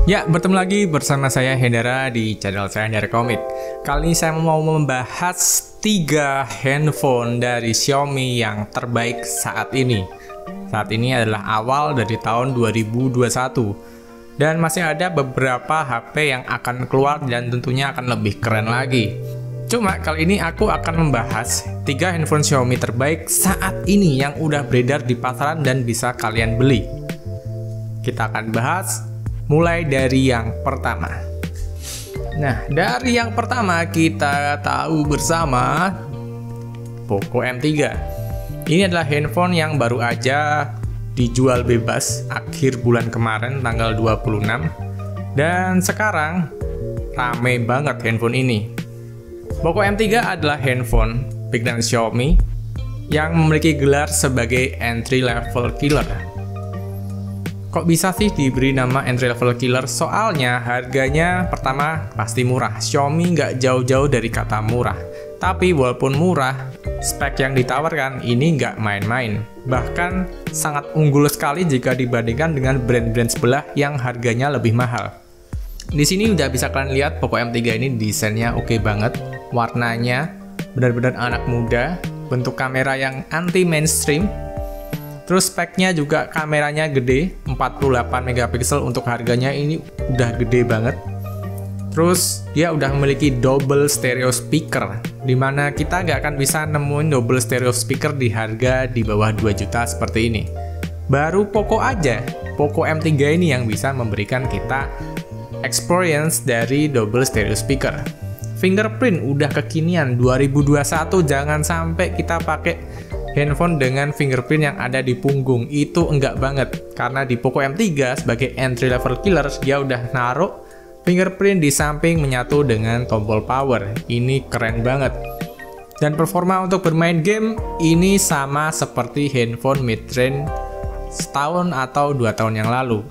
Ya, bertemu lagi bersama saya Hendra di channel saya Hendra Komik. Kali ini saya mau membahas 3 handphone dari Xiaomi yang terbaik saat ini. Saat ini adalah awal dari tahun 2021. Dan masih ada beberapa HP yang akan keluar dan tentunya akan lebih keren lagi. Cuma kali ini aku akan membahas 3 handphone Xiaomi terbaik saat ini yang udah beredar di pasaran dan bisa kalian beli. Kita akan bahas mulai dari yang pertama. Nah, dari yang pertama kita tahu bersama Poco M3. Ini adalah handphone yang baru aja dijual bebas akhir bulan kemarin tanggal 26. Dan sekarang rame banget handphone ini. Poco M3 adalah handphone bikinan Xiaomi yang memiliki gelar sebagai entry level killer. Kok bisa sih diberi nama entry level killer? Soalnya harganya pertama pasti murah. Xiaomi nggak jauh-jauh dari kata murah. Tapi walaupun murah, spek yang ditawarkan ini nggak main-main. Bahkan sangat unggul sekali jika dibandingkan dengan brand-brand sebelah yang harganya lebih mahal. Di sini udah bisa kalian lihat Poco M3 ini desainnya oke banget. Warnanya benar-benar anak muda. Bentuk kamera yang anti mainstream. Terus speknya juga kameranya gede, 48 megapiksel untuk harganya ini udah gede banget. Terus dia udah memiliki double stereo speaker, dimana kita nggak akan bisa nemuin double stereo speaker di harga di bawah 2 juta seperti ini. Baru Poco aja, Poco M3 ini yang bisa memberikan kita experience dari double stereo speaker. Fingerprint udah kekinian 2021, jangan sampai kita pakai handphone dengan fingerprint yang ada di punggung. Itu enggak banget, karena di Poco M3 sebagai entry level killer dia udah naruh fingerprint di samping menyatu dengan tombol power. Ini keren banget. Dan performa untuk bermain game ini sama seperti handphone mid-range setahun atau 2 tahun yang lalu.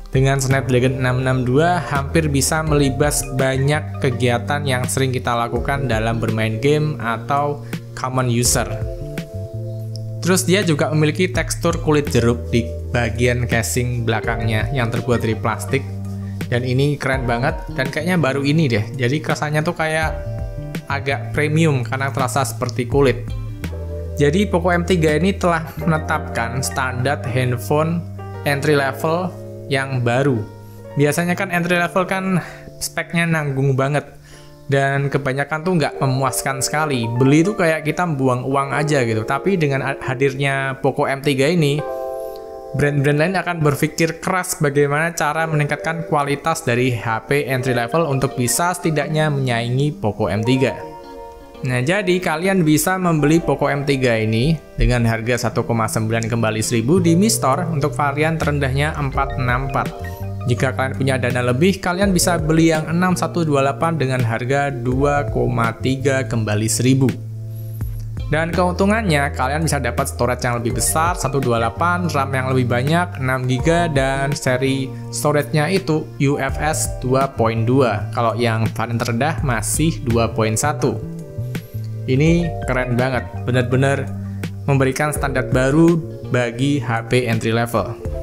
Dengan Snapdragon 662 hampir bisa melibas banyak kegiatan yang sering kita lakukan dalam bermain game atau common user. Terus dia juga memiliki tekstur kulit jeruk di bagian casing belakangnya yang terbuat dari plastik. Dan ini keren banget dan kayaknya baru ini deh. Jadi rasanya tuh kayak agak premium karena terasa seperti kulit. Jadi Poco M3 ini telah menetapkan standar handphone entry level yang baru. Biasanya kan entry level kan speknya nanggung banget. Dan kebanyakan tuh nggak memuaskan sekali. Beli tuh kayak kita buang uang aja gitu. Tapi dengan hadirnya Poco M3 ini, brand-brand lain akan berpikir keras bagaimana cara meningkatkan kualitas dari HP entry level untuk bisa setidaknya menyaingi Poco M3. Nah, jadi kalian bisa membeli Poco M3 ini dengan harga 1,9 kembali 1000 di Mi Store untuk varian terendahnya 464. Jika kalian punya dana lebih, kalian bisa beli yang 6128 dengan harga 2,3 kembali 1000. Dan keuntungannya, kalian bisa dapat storage yang lebih besar, 128, RAM yang lebih banyak, 6GB, dan seri storage-nya itu UFS 2.2. Kalau yang varian terendah masih 2.1. Ini keren banget, benar-benar memberikan standar baru bagi HP entry level.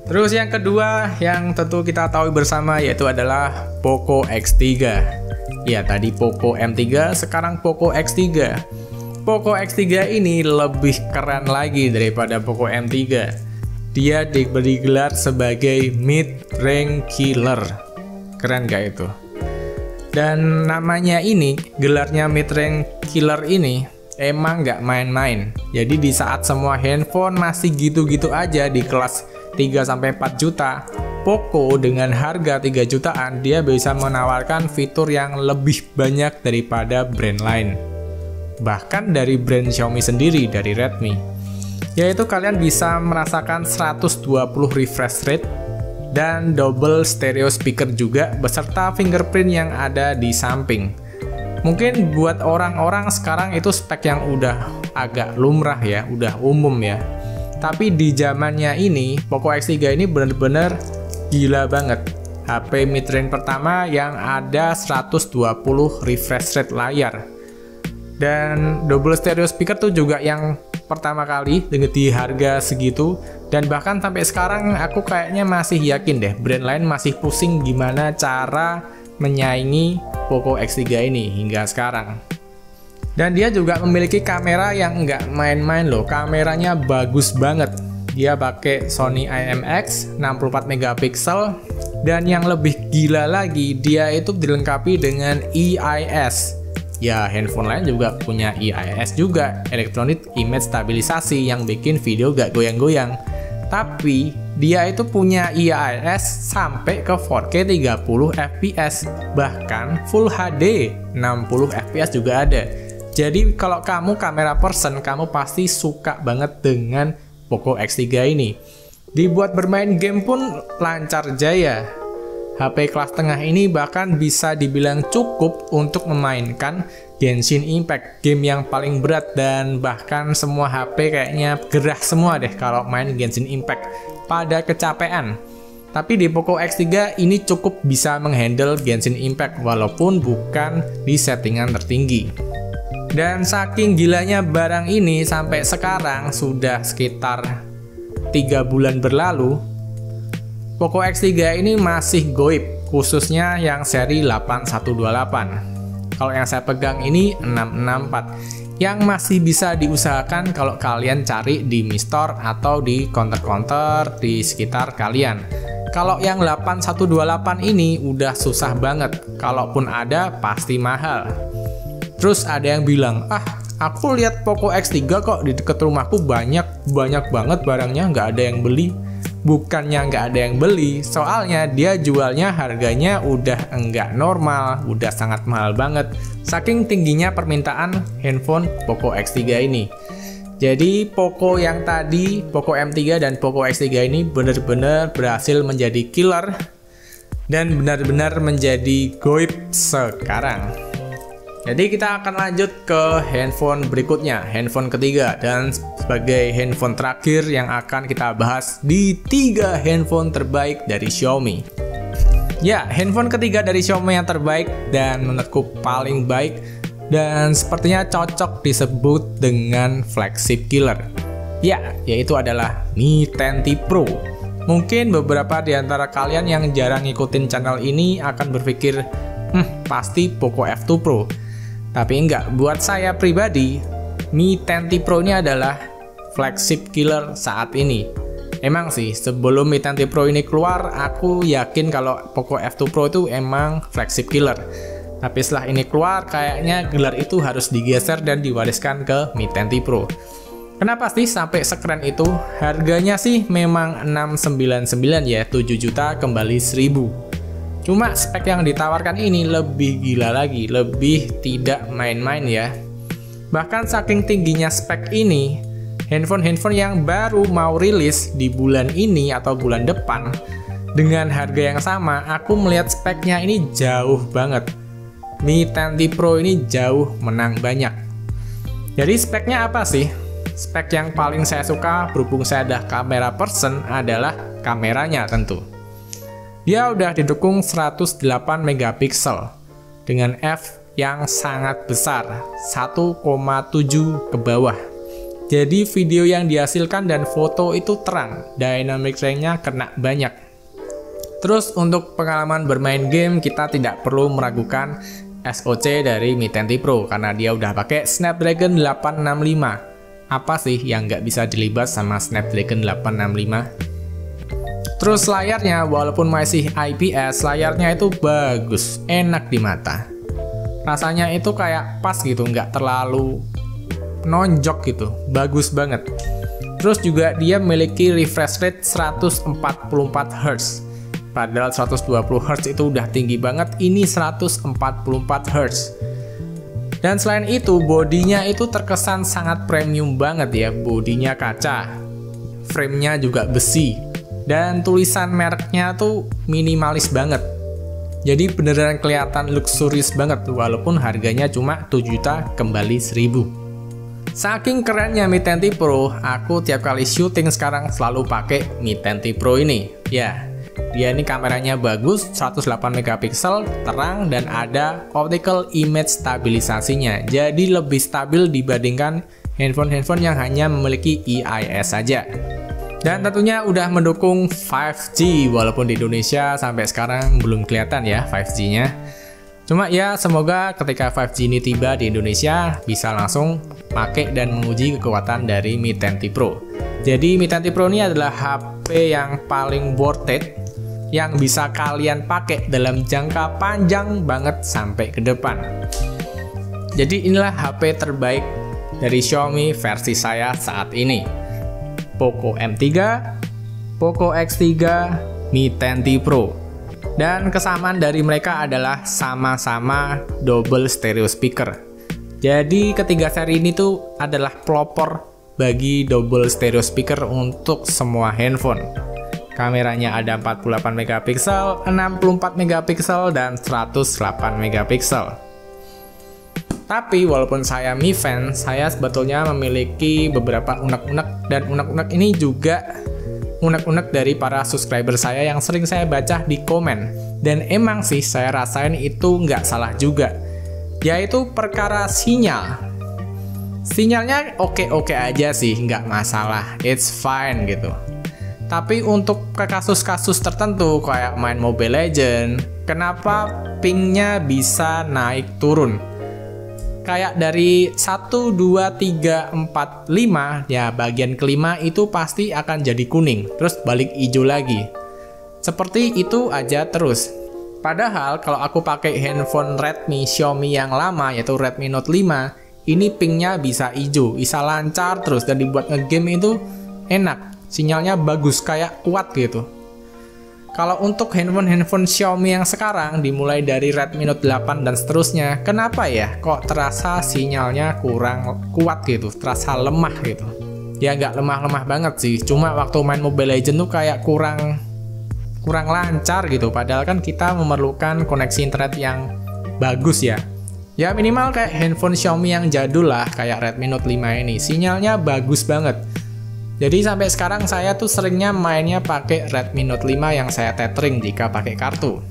Terus yang kedua yang tentu kita tahu bersama yaitu adalah Poco X3. Ya, tadi Poco M3, sekarang Poco X3. Poco X3 ini lebih keren lagi daripada Poco M3. Dia diberi gelar sebagai mid-range killer. Keren gak itu? Dan namanya ini, gelarnya mid-range killer ini emang gak main-main. Jadi di saat semua handphone masih gitu-gitu aja di kelas 3-4 juta, Poco dengan harga 3 jutaan dia bisa menawarkan fitur yang lebih banyak daripada brand lain. Bahkan dari brand Xiaomi sendiri, dari Redmi. Yaitu kalian bisa merasakan 120 refresh rate dan double stereo speaker juga beserta fingerprint yang ada di samping. Mungkin buat orang-orang sekarang itu spek yang udah agak lumrah ya, udah umum ya. Tapi di zamannya ini, Poco X3 ini benar-benar gila banget. HP mid-range pertama yang ada 120 refresh rate layar. Dan double stereo speaker tuh juga yang pertama kali dengan di harga segitu, dan bahkan sampai sekarang aku kayaknya masih yakin deh brand lain masih pusing gimana cara menyaingi Poco X3 ini hingga sekarang. Dan dia juga memiliki kamera yang nggak main-main loh, kameranya bagus banget. Dia pakai Sony IMX 64 megapiksel, dan yang lebih gila lagi dia itu dilengkapi dengan EIS. Ya, handphone lain juga punya EIS juga, Electronic Image Stabilisasi, yang bikin video gak goyang-goyang. Tapi dia itu punya EIS sampai ke 4K 30 fps, bahkan Full HD 60 fps juga ada. Jadi kalau kamu kamera person, kamu pasti suka banget dengan Poco X3 ini. Dibuat bermain game pun lancar jaya. HP kelas tengah ini bahkan bisa dibilang cukup untuk memainkan Genshin Impact, game yang paling berat, dan bahkan semua HP kayaknya gerah semua deh kalau main Genshin Impact pada kecapean. Tapi di Poco X3 ini cukup bisa menghandle Genshin Impact walaupun bukan di settingan tertinggi. Dan saking gilanya barang ini, sampai sekarang sudah sekitar 3 bulan berlalu, Poco X3 ini masih goib, khususnya yang seri 8128. Kalau yang saya pegang ini 664, yang masih bisa diusahakan kalau kalian cari di Mi Store atau di counter-counter di sekitar kalian. Kalau yang 8128 ini udah susah banget, kalaupun ada pasti mahal. Terus ada yang bilang, aku lihat Poco X3 kok di deket rumahku banyak banget barangnya, nggak ada yang beli. Bukannya nggak ada yang beli, soalnya dia jualnya harganya udah enggak normal, udah sangat mahal banget, saking tingginya permintaan handphone Poco X3 ini. Jadi Poco yang tadi, Poco M3 dan Poco X3 ini benar-benar berhasil menjadi killer, dan benar-benar menjadi goib sekarang. Jadi kita akan lanjut ke handphone berikutnya, handphone ketiga, dan sebagai handphone terakhir yang akan kita bahas di 3 handphone terbaik dari Xiaomi. Ya, handphone ketiga dari Xiaomi yang terbaik dan menurutku paling baik, dan sepertinya cocok disebut dengan flagship killer. Ya, yaitu adalah Mi 10T Pro. Mungkin beberapa di antara kalian yang jarang ngikutin channel ini akan berpikir, pasti Poco F2 Pro. Tapi enggak, buat saya pribadi, Mi 10T Pro ini adalah flagship killer saat ini. Emang sih, sebelum Mi 10T Pro ini keluar, aku yakin kalau Poco F2 Pro itu emang flagship killer. Tapi setelah ini keluar, kayaknya gelar itu harus digeser dan diwariskan ke Mi 10T Pro. Kenapa sih sampai sekeren itu? Harganya sih memang 699 ya, 7 juta kembali 1000. Cuma spek yang ditawarkan ini lebih gila lagi, lebih tidak main-main ya. Bahkan saking tingginya spek ini, handphone-handphone yang baru mau rilis di bulan ini atau bulan depan, dengan harga yang sama, aku melihat speknya ini jauh banget. Mi 10T Pro ini jauh menang banyak. Jadi speknya apa sih? Spek yang paling saya suka berhubung saya ada kamera person adalah kameranya tentu. Dia udah didukung 108 megapiksel dengan f yang sangat besar, 1,7 ke bawah. Jadi video yang dihasilkan dan foto itu terang, dynamic range-nya kena banyak. Terus untuk pengalaman bermain game, kita tidak perlu meragukan SoC dari Mi 10T Pro karena dia udah pakai Snapdragon 865. Apa sih yang nggak bisa dilibas sama Snapdragon 865? Terus layarnya, walaupun masih IPS, layarnya itu bagus, enak di mata. Rasanya itu kayak pas gitu, nggak terlalu nonjok gitu, bagus banget. Terus juga dia memiliki refresh rate 144 Hz. Padahal 120 Hz itu udah tinggi banget, ini 144 Hz. Dan selain itu, bodinya itu terkesan sangat premium banget ya, bodinya kaca. Frame-nya juga besi. Dan tulisan mereknya tuh minimalis banget. Jadi beneran kelihatan luxurious banget walaupun harganya cuma 7 juta kembali 1000. Saking kerennya Mi 10T Pro, aku tiap kali syuting sekarang selalu pakai Mi 10T Pro ini. Ya, dia ini kameranya bagus, 108 megapiksel, terang, dan ada optical image stabilisasinya. Jadi lebih stabil dibandingkan handphone-handphone yang hanya memiliki EIS saja. Dan tentunya udah mendukung 5G, walaupun di Indonesia sampai sekarang belum kelihatan ya 5G-nya. Cuma ya semoga ketika 5G ini tiba di Indonesia bisa langsung pakai dan menguji kekuatan dari Mi 10T Pro. Jadi Mi 10T Pro ini adalah HP yang paling worth it, yang bisa kalian pakai dalam jangka panjang banget sampai ke depan. Jadi inilah HP terbaik dari Xiaomi versi saya saat ini. Poco M3, Poco X3, Mi 10T Pro. Dan kesamaan dari mereka adalah sama-sama double stereo speaker. Jadi ketiga seri ini tuh adalah pelopor bagi double stereo speaker untuk semua handphone. Kameranya ada 48 megapiksel, 64 megapiksel, dan 108 megapiksel. Tapi walaupun saya Mi fan, saya sebetulnya memiliki beberapa unek-unek, dan unek-unek ini juga unek-unek dari para subscriber saya yang sering saya baca di komen. Dan emang sih saya rasain itu nggak salah juga, yaitu perkara sinyal. Sinyalnya oke-oke aja sih, nggak masalah, it's fine gitu. Tapi untuk ke kasus-kasus tertentu kayak main Mobile Legends, kenapa pingnya bisa naik turun? Kayak dari 1, 2, 3, 4, 5, ya bagian kelima itu pasti akan jadi kuning, terus balik hijau lagi. Seperti itu aja terus. Padahal kalau aku pakai handphone Redmi Xiaomi yang lama, yaitu Redmi Note 5, ini pingnya bisa hijau, bisa lancar terus, dan dibuat ngegame itu enak. Sinyalnya bagus, kayak kuat gitu. Kalau untuk handphone Xiaomi yang sekarang, dimulai dari Redmi Note 8 dan seterusnya, kenapa ya kok terasa sinyalnya kurang kuat gitu, terasa lemah gitu. Ya nggak lemah-lemah banget sih, cuma waktu main Mobile Legends tuh kayak kurang lancar gitu, padahal kan kita memerlukan koneksi internet yang bagus ya. Ya minimal kayak handphone Xiaomi yang jadul lah, kayak Redmi Note 5 ini, sinyalnya bagus banget. Jadi sampai sekarang saya tuh seringnya mainnya pakai Redmi Note 5 yang saya tethering jika pakai kartu.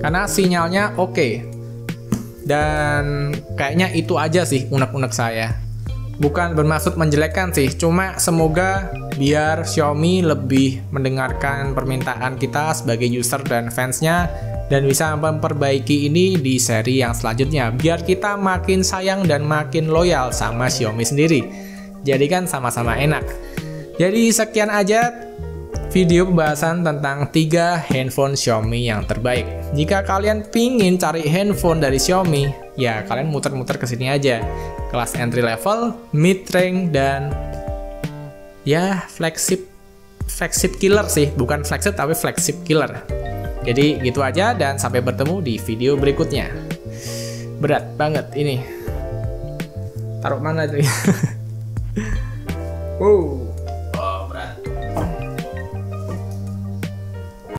Karena sinyalnya oke. Dan kayaknya itu aja sih unek-unek saya. Bukan bermaksud menjelekkan sih, cuma semoga biar Xiaomi lebih mendengarkan permintaan kita sebagai user dan fansnya, dan bisa memperbaiki ini di seri yang selanjutnya, biar kita makin sayang dan makin loyal sama Xiaomi sendiri. Jadi kan sama-sama enak. Jadi sekian aja video pembahasan tentang 3 handphone Xiaomi yang terbaik. Jika kalian pingin cari handphone dari Xiaomi, ya kalian muter-muter ke sini aja. Kelas entry level, mid range, dan ya flagship killer sih, bukan flagship tapi flagship killer. Jadi gitu aja, dan sampai bertemu di video berikutnya. Berat banget ini. Taruh mana tuh? Wow.